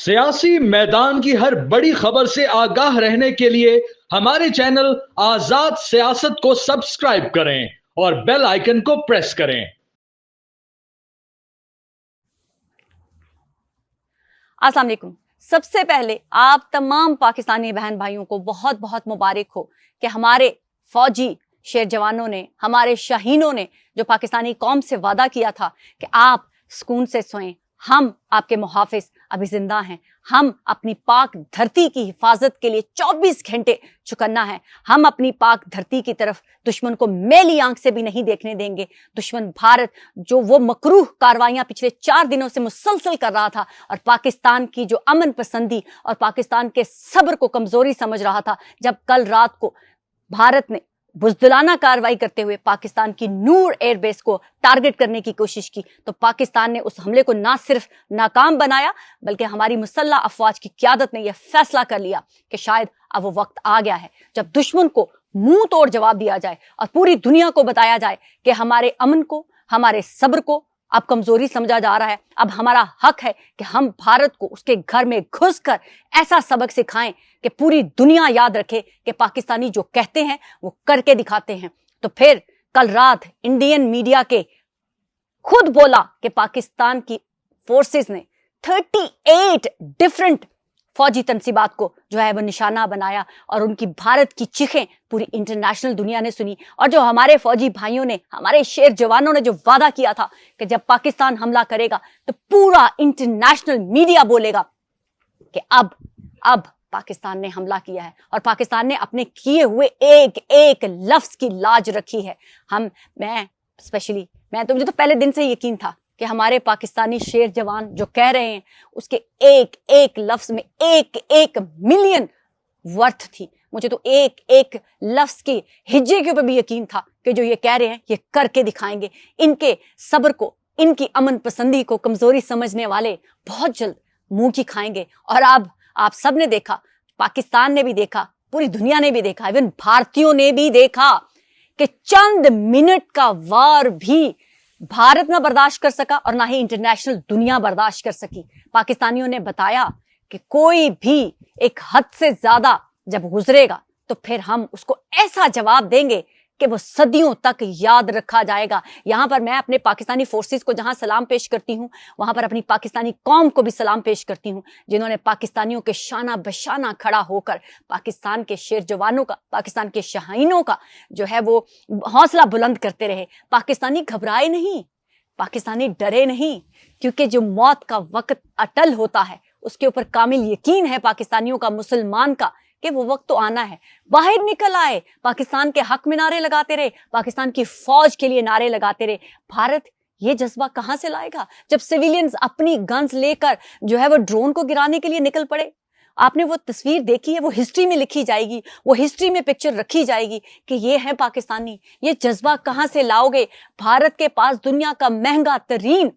सियासी मैदान की हर बड़ी खबर से आगाह रहने के लिए हमारे चैनल आजाद सियासत को सब्सक्राइब करें और बेल आइकन को प्रेस करें। अस्सलाम वालेकुम। सबसे पहले आप तमाम पाकिस्तानी बहन भाइयों को बहुत बहुत मुबारक हो कि हमारे फौजी शेर जवानों ने, हमारे शाहीनों ने जो पाकिस्तानी कौम से वादा किया था कि आप सुकून से सोएं, हम आपके मुहाफिज अभी जिंदा हैं। हम अपनी पाक धरती की हिफाजत के लिए 24 घंटे चौकन्ना है। हम अपनी पाक धरती की तरफ दुश्मन को मैली आंख से भी नहीं देखने देंगे। दुश्मन भारत जो वो मकरूह कार्रवाइयां पिछले 4 दिनों से मुसलसल कर रहा था और पाकिस्तान की जो अमन पसंदी और पाकिस्तान के सब्र को कमजोरी समझ रहा था, जब कल रात को भारत ने बुज़दिलाना कार्रवाई करते हुए पाकिस्तान की नूर एयरबेस को टारगेट करने की कोशिश की, तो पाकिस्तान ने उस हमले को ना सिर्फ नाकाम बनाया बल्कि हमारी मुसल्लह अफवाज की क़यादत ने यह फैसला कर लिया कि शायद अब वो वक्त आ गया है जब दुश्मन को मुंह तोड़ जवाब दिया जाए और पूरी दुनिया को बताया जाए कि हमारे अमन को, हमारे सब्र को अब कमजोरी समझा जा रहा है। अब हमारा हक है कि हम भारत को उसके घर में घुसकर ऐसा सबक सिखाएं कि पूरी दुनिया याद रखे कि पाकिस्तानी जो कहते हैं वो करके दिखाते हैं। तो फिर कल रात इंडियन मीडिया के खुद बोला कि पाकिस्तान की फोर्सेस ने 38 डिफरेंट फौजी तनसीबात को जो है वो निशाना बनाया और उनकी भारत की चीखें पूरी इंटरनेशनल दुनिया ने सुनी। और जो हमारे फौजी भाइयों ने, हमारे शेर जवानों ने जो वादा किया था कि जब पाकिस्तान हमला करेगा तो पूरा इंटरनेशनल मीडिया बोलेगा कि अब पाकिस्तान ने हमला किया है और पाकिस्तान ने अपने किए हुए एक एक लफ्ज की लाज रखी है। मुझे तो पहले दिन से यकीन था कि हमारे पाकिस्तानी शेर जवान जो कह रहे हैं उसके एक एक लफ्ज में एक एक मिलियन वर्थ थी। मुझे तो एक एक लफ्ज के हिज्जे के ऊपर भी यकीन था कि जो ये कह रहे हैं ये करके दिखाएंगे। इनके सब्र को, इनकी अमन पसंदी को कमजोरी समझने वाले बहुत जल्द मुंह की खाएंगे। और अब आप सब ने देखा, पाकिस्तान ने भी देखा, पूरी दुनिया ने भी देखा, इवन भारतीयों ने भी देखा कि चंद मिनट का वार भी भारत ना बर्दाश्त कर सका और ना ही इंटरनेशनल दुनिया बर्दाश्त कर सकी। पाकिस्तानियों ने बताया कि कोई भी एक हद से ज्यादा जब गुजरेगा तो फिर हम उसको ऐसा जवाब देंगे कि वो सदियों तक याद रखा जाएगा। यहां पर मैं अपने पाकिस्तानी फोर्सेस को जहां सलाम पेश करती हूं, वहां पर अपनी पाकिस्तानी कौम को भी सलाम पेश करती हूं, जिन्होंने पाकिस्तानियों के शाना बशाना खड़ा होकर पाकिस्तान के शेर जवानों का, पाकिस्तान के शाहीनों का जो है वो हौसला बुलंद करते रहे। पाकिस्तानी घबराए नहीं, पाकिस्तानी डरे नहीं, क्योंकि जो मौत का वक्त अटल होता है उसके ऊपर कामिल यकीन है पाकिस्तानियों का, मुसलमान का, कि वो वक्त तो आना है। बाहर निकल आए, पाकिस्तान के हक में नारे लगाते रहे, पाकिस्तान की फौज के लिए नारे लगाते रहे। भारत ये जज्बा कहां से लाएगा जब सिविलियंस अपनी गन्स लेकर जो है वो ड्रोन को गिराने के लिए निकल पड़े? आपने वो तस्वीर देखी है, वो हिस्ट्री में लिखी जाएगी, वो हिस्ट्री में पिक्चर रखी जाएगी कि ये है पाकिस्तानी। ये जज्बा कहां से लाओगे? भारत के पास दुनिया का महंगा तरीन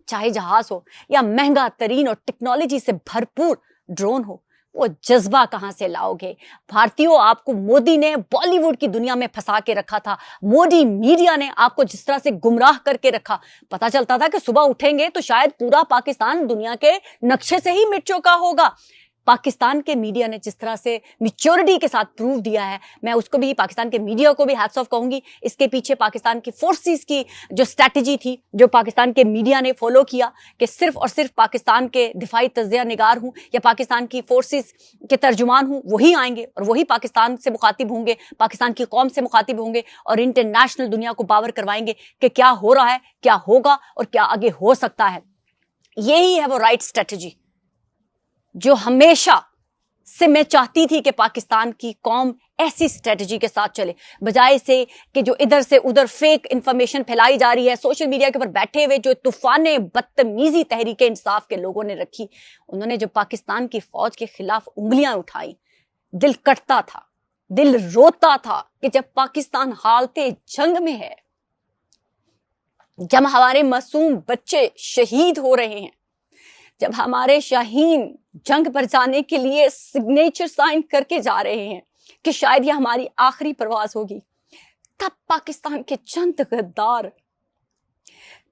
चाहे जहाज हो या महंगा तरीन और टेक्नोलॉजी से भरपूर ड्रोन हो, वो जज्बा कहां से लाओगे? भारतीयों, आपको मोदी ने बॉलीवुड की दुनिया में फंसा के रखा था। मोदी मीडिया ने आपको जिस तरह से गुमराह करके रखा, पता चलता था कि सुबह उठेंगे तो शायद पूरा पाकिस्तान दुनिया के नक्शे से ही मिट चुका होगा। पाकिस्तान के मीडिया ने जिस तरह से मैच्योरिटी के साथ प्रूव दिया है, मैं उसको भी, पाकिस्तान के मीडिया को भी हैट्स ऑफ कहूंगी। इसके पीछे पाकिस्तान की फोर्सेस की जो स्ट्रैटेजी थी, जो पाकिस्तान के मीडिया ने फॉलो किया कि सिर्फ और सिर्फ पाकिस्तान के दिफाई तज्जिया निगार हूं या पाकिस्तान की फोर्सेस के तर्जुमान हूं, वही आएंगे और वही पाकिस्तान से मुखातिब होंगे, पाकिस्तान की कौम से मुखातिब होंगे और इंटरनेशनल दुनिया को बावर करवाएंगे कि क्या हो रहा है, क्या होगा और क्या आगे हो सकता है। यही है वो राइट स्ट्रैटेजी जो हमेशा से मैं चाहती थी कि पाकिस्तान की कौम ऐसी स्ट्रेटजी के साथ चले, बजाय से कि जो इधर से उधर फेक इंफॉर्मेशन फैलाई जा रही है। सोशल मीडिया के ऊपर बैठे हुए जो तूफाने बदतमीजी तहरीक इंसाफ के लोगों ने रखी, उन्होंने जो पाकिस्तान की फौज के खिलाफ उंगलियां उठाई, दिल कटता था, दिल रोता था कि जब पाकिस्तान हालते जंग में है, जब हमारे मासूम बच्चे शहीद हो रहे हैं, जब हमारे शाहीन जंग पर जाने के लिए सिग्नेचर साइन करके जा रहे हैं कि शायद यह हमारी आखिरी प्रवास होगी, तब पाकिस्तान के चंद गद्दार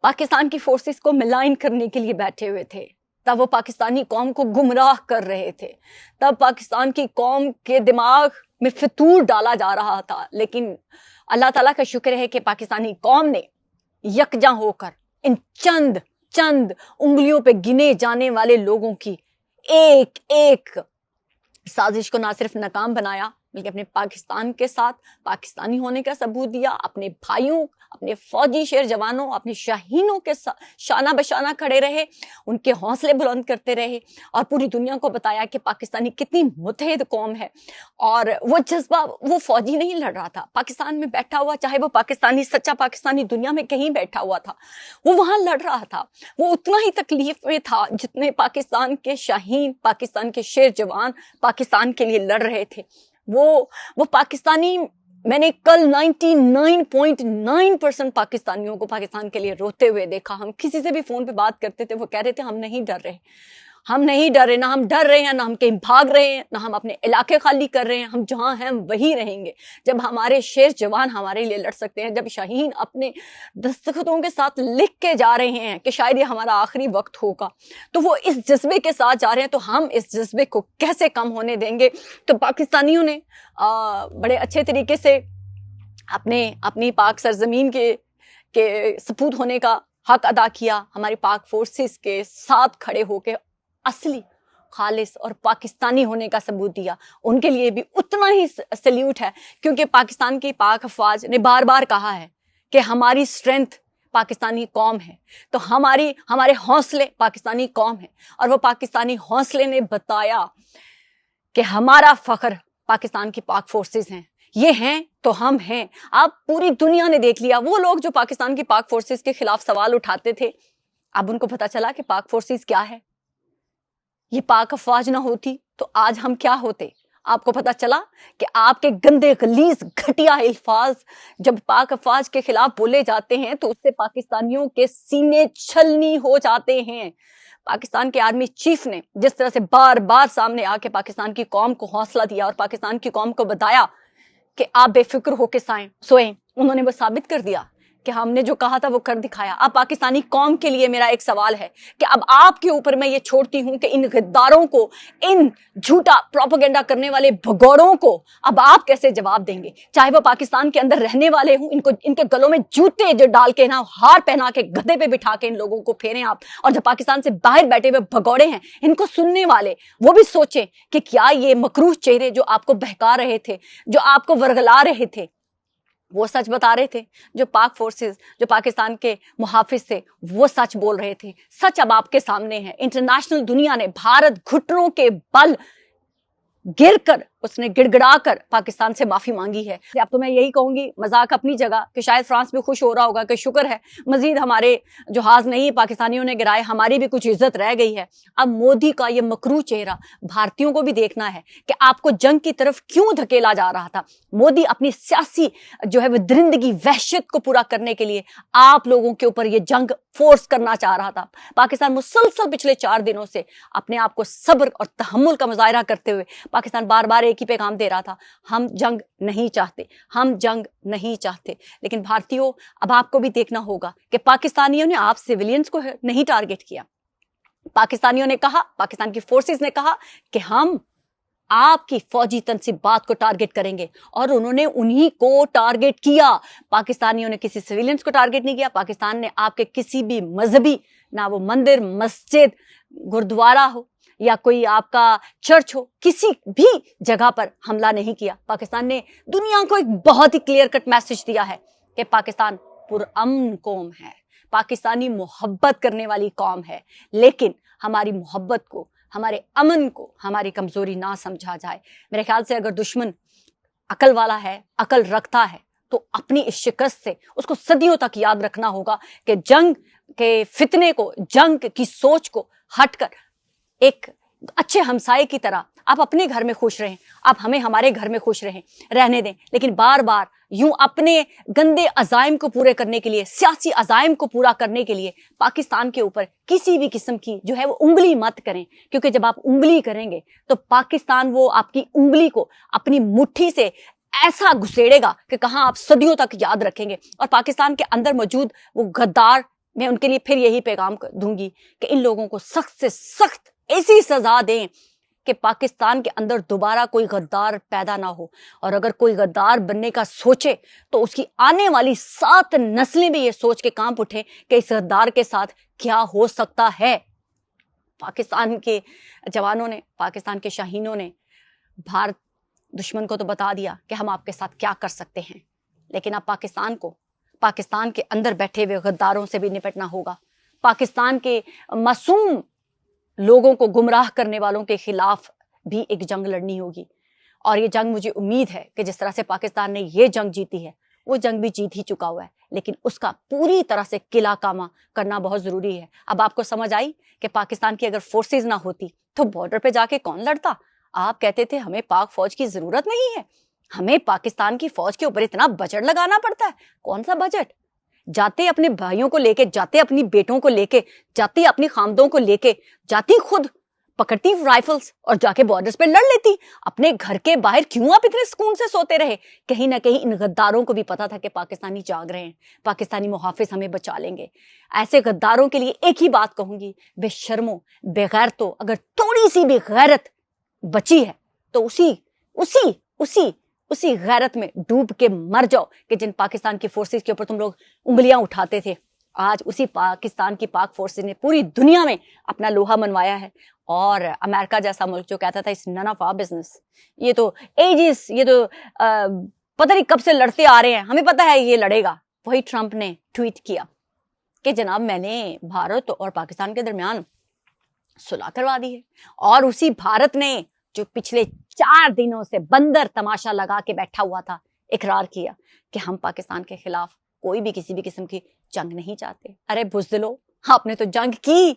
पाकिस्तान की फोर्सेस को मिलाइन करने के लिए बैठे हुए थे। तब वो पाकिस्तानी कौम को गुमराह कर रहे थे, तब पाकिस्तान की कौम के दिमाग में फितूर डाला जा रहा था। लेकिन अल्लाह ताला का शुक्र है कि पाकिस्तानी कौम ने यकजा होकर इन चंद चंद उंगलियों पे गिने जाने वाले लोगों की एक एक साजिश को ना सिर्फ नाकाम बनाया, बल्कि अपने पाकिस्तान के साथ पाकिस्तानी होने का सबूत दिया, अपने भाइयों, अपने फौजी शेर जवानों, अपने शाहीनों के साथ शाना बशाना खड़े रहे, उनके हौसले बुलंद करते रहे और पूरी दुनिया को बताया कि पाकिस्तानी कितनी मुत्तहिद कौम है। और वो जज्बा, वो फौजी नहीं लड़ रहा था पाकिस्तान में बैठा हुआ, चाहे वो पाकिस्तानी, सच्चा पाकिस्तानी दुनिया में कहीं बैठा हुआ था, वो वहां लड़ रहा था। वो उतना ही तकलीफ में था जितने पाकिस्तान के शाहीन, पाकिस्तान के शेर जवान पाकिस्तान के लिए लड़ रहे थे। वो पाकिस्तानी, मैंने कल 99.9% पाकिस्तानियों को पाकिस्तान के लिए रोते हुए देखा। हम किसी से भी फोन पे बात करते थे, वो कह रहे थे हम नहीं डर रहे, हम नहीं डर रहे, ना हम डर रहे हैं, ना हम कहीं भाग रहे हैं, ना हम अपने इलाके खाली कर रहे हैं, हम जहां हैं हम वही रहेंगे। जब हमारे शेर जवान हमारे लिए लड़ सकते हैं, जब शाहीन अपने दस्तखतों के साथ लिख के जा रहे हैं कि शायद ये हमारा आखिरी वक्त होगा, तो वो इस जज्बे के साथ जा रहे हैं, तो हम इस जज्बे को कैसे कम होने देंगे। तो पाकिस्तानियों ने बड़े अच्छे तरीके से अपनी पाक सरजमीन के सपूत होने का हक अदा किया, हमारी पाक फोर्सेस के साथ खड़े होकर असली, खालिस और पाकिस्तानी होने का सबूत दिया। उनके लिए भी उतना ही सल्यूट है, क्योंकि पाकिस्तान की पाक अफवाज ने बार बार कहा है कि हमारी स्ट्रेंथ पाकिस्तानी कौम है, तो हमारे हौसले पाकिस्तानी कौम है। और वो पाकिस्तानी हौसले ने बताया कि हमारा फख्र पाकिस्तान की पाक फोर्सेस हैं, ये हैं तो हम हैं। अब पूरी दुनिया ने देख लिया, वो लोग जो पाकिस्तान की पाक फोर्सेस के खिलाफ सवाल उठाते थे, अब उनको पता चला कि पाक फोर्सेस क्या है। ये पाक अफवाज ना होती तो आज हम क्या होते। आपको पता चला कि आपके गंदे गलीज घटिया अल्फाज जब पाक अफवाज के खिलाफ बोले जाते हैं तो उससे पाकिस्तानियों के सीने छलनी हो जाते हैं। पाकिस्तान के आर्मी चीफ ने जिस तरह से बार बार सामने आके पाकिस्तान की कौम को हौसला दिया और पाकिस्तान की कौम को बताया कि आप बेफिक्र होके सोएं, उन्होंने वो साबित कर दिया कि हमने जो कहा था वो कर दिखाया। अब पाकिस्तानी कौम के लिए मेरा एक सवाल है कि अब आपके ऊपर मैं ये छोड़ती हूं कि इन गद्दारों को, इन झूठा प्रोपेगेंडा करने वाले भगोड़ों को अब आप कैसे जवाब देंगे। चाहे वो पाकिस्तान के अंदर रहने वाले हों, इनको, इनके गलों में जूते जो डाल के ना, हार पहना के गधे पे बिठा के इन लोगों को फेरें आप। और जो पाकिस्तान से बाहर बैठे हुए भगोड़े हैं, इनको सुनने वाले वो भी सोचें कि क्या ये मकरूह चेहरे जो आपको बहका रहे थे, जो आपको वर्गला रहे थे, वो सच बता रहे थे। जो पाक फोर्सेस, जो पाकिस्तान के मुहाफिज थे, वो सच बोल रहे थे। सच अब आपके सामने है। इंटरनेशनल दुनिया ने, भारत घुटनों के बल गिरकर, उसने गिड़गिड़ाकर पाकिस्तान से माफी मांगी है। अब तो मैं यही कहूंगी, मजाक अपनी जगह, कि शायद फ्रांस भी खुश हो रहा होगा कि शुक्र है मजीद हमारे जहाज नहीं पाकिस्तानियों ने गिराए, हमारी भी कुछ इज्जत रह गई है। अब मोदी का ये मकरू चेहरा भारतीयों को भी देखना है कि आपको जंग की तरफ क्यों धकेला जा रहा था। मोदी अपनी सियासी जो है वो दरिंदगी, वहशत को पूरा करने के लिए आप लोगों के ऊपर ये जंग फोर्स करना चाह रहा था। पाकिस्तान मुसलसल पिछले 4 दिनों से अपने आप को सब्र और तहम्मुल का मुजाहिरा करते हुए पाकिस्तान बार बार एक ही पैगाम दे रहा था, हम जंग नहीं चाहते, हम जंग नहीं चाहते। लेकिन भारतीयों, अब आपको भी देखना होगा कि पाकिस्तानियों ने आप सिविलियंस को नहीं टारगेट किया। पाकिस्तानियों ने कहा, पाकिस्तान की फोर्सेस ने कहा कि हम आपकी फौजी तनसीबात को टारगेट करेंगे, और उन्होंने उन्हीं को टारगेट किया। पाकिस्तानियों ने किसी सिविलियंस को टारगेट नहीं किया। पाकिस्तान ने आपके किसी भी मजहबी, ना वो मंदिर, मस्जिद, गुरुद्वारा हो या कोई आपका चर्च हो, किसी भी जगह पर हमला नहीं किया। पाकिस्तान ने दुनिया को एक बहुत ही क्लियर कट मैसेज दिया है कि पाकिस्तान पुरअमन कौम है, पाकिस्तानी मोहब्बत करने वाली कौम है। लेकिन हमारी मोहब्बत को, हमारे अमन को हमारी कमजोरी ना समझा जाए। मेरे ख्याल से अगर दुश्मन अकल वाला है, अकल रखता है, तो अपनी इस शिकस्त से उसको सदियों तक याद रखना होगा कि जंग के फितने को, जंग की सोच को हटकर एक अच्छे हमसाये की तरह आप अपने घर में खुश रहें, आप हमें हमारे घर में खुश रहने दें। लेकिन बार बार यूं अपने गंदे अजाइम को पूरे करने के लिए, सियासी अजाइम को पूरा करने के लिए पाकिस्तान के ऊपर किसी भी किस्म की जो है वो उंगली मत करें, क्योंकि जब आप उंगली करेंगे तो पाकिस्तान वो आपकी उंगली को अपनी मुट्ठी से ऐसा घुसेड़ेगा कि कहां आप सदियों तक याद रखेंगे। और पाकिस्तान के अंदर मौजूद वो गद्दार मैं उनके लिए फिर यही पैगाम दूंगी कि इन लोगों को सख्त से सख्त ऐसी सजा दें कि पाकिस्तान के अंदर दोबारा कोई गद्दार पैदा ना हो, और अगर कोई गद्दार बनने का सोचे तो उसकी आने वाली 7 नस्लें भी ये सोच के कांप उठे कि इस गद्दार के साथ क्या हो सकता है। पाकिस्तान के जवानों ने, पाकिस्तान के शाहीनों ने भारत दुश्मन को तो बता दिया कि हम आपके साथ क्या कर सकते हैं, लेकिन अब पाकिस्तान को पाकिस्तान के अंदर बैठे हुए गद्दारों से भी निपटना होगा। पाकिस्तान के मासूम लोगों को गुमराह करने वालों के खिलाफ भी एक जंग लड़नी होगी। और ये जंग, मुझे उम्मीद है कि जिस तरह से पाकिस्तान ने ये जंग जीती है, वो जंग भी जीत ही चुका हुआ है, लेकिन उसका पूरी तरह से किला कामा करना बहुत जरूरी है। अब आपको समझ आई कि पाकिस्तान की अगर फोर्सेज ना होती तो बॉर्डर पे जाके कौन लड़ता। आप कहते थे हमें पाक फौज की जरूरत नहीं है, हमें पाकिस्तान की फौज के ऊपर इतना बजट लगाना पड़ता है। कौन सा बजट? जाते अपने भाइयों को लेके, जाते अपनी बेटों को लेके, जाती अपनी खामदों को लेके, जाती खुद पकड़ती राइफल्स और जाके बॉर्डर्स पे लड़ लेती। अपने घर के बाहर क्यों आप इतने सुकून से सोते रहे? कहीं ना कहीं इन गद्दारों को भी पता था कि पाकिस्तानी जाग रहे हैं, पाकिस्तानी मुहाफिज हमें बचा लेंगे। ऐसे गद्दारों के लिए एक ही बात कहूंगी, बेशर्मो, बेगैरतो, अगर थोड़ी सी भी गैरत बची है तो उसी गैरत में डूब के मर जाओ कि जिन पाकिस्तान की फोर्सेस के ऊपर तुम लोग उंगलियां उठाते थे। आज उसी पाकिस्तान की पाक फोर्सेस ने पूरी दुनिया में अपना लोहा मनवाया है। और अमेरिका जैसा मुल्क जो कहता था it's none of our business, ये तो एजिस, ये तो पता नहीं कब से लड़ते आ रहे हैं, हमें पता है ये लड़ेगा। वही ट्रंप ने ट्वीट किया कि जनाब मैंने भारत और पाकिस्तान के दरमियान सुलह करवा दी है। और उसी भारत ने जो पिछले 4 दिनों से बंदर तमाशा लगा के बैठा हुआ था, इकरार किया कि हम पाकिस्तान के खिलाफ कोई भी किसी भी किस्म की जंग नहीं चाहते। अरे बुज़दिलो, आपने तो जंग की।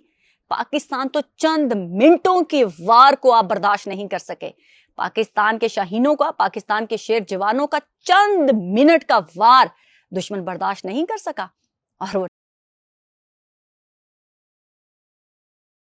पाकिस्तान तो चंद मिनटों के वार को आप बर्दाश्त नहीं कर सके। पाकिस्तान के शाहीनों का, पाकिस्तान के शेर जवानों का चंद मिनट का वार दुश्मन बर्दाश्त नहीं कर सका, और वो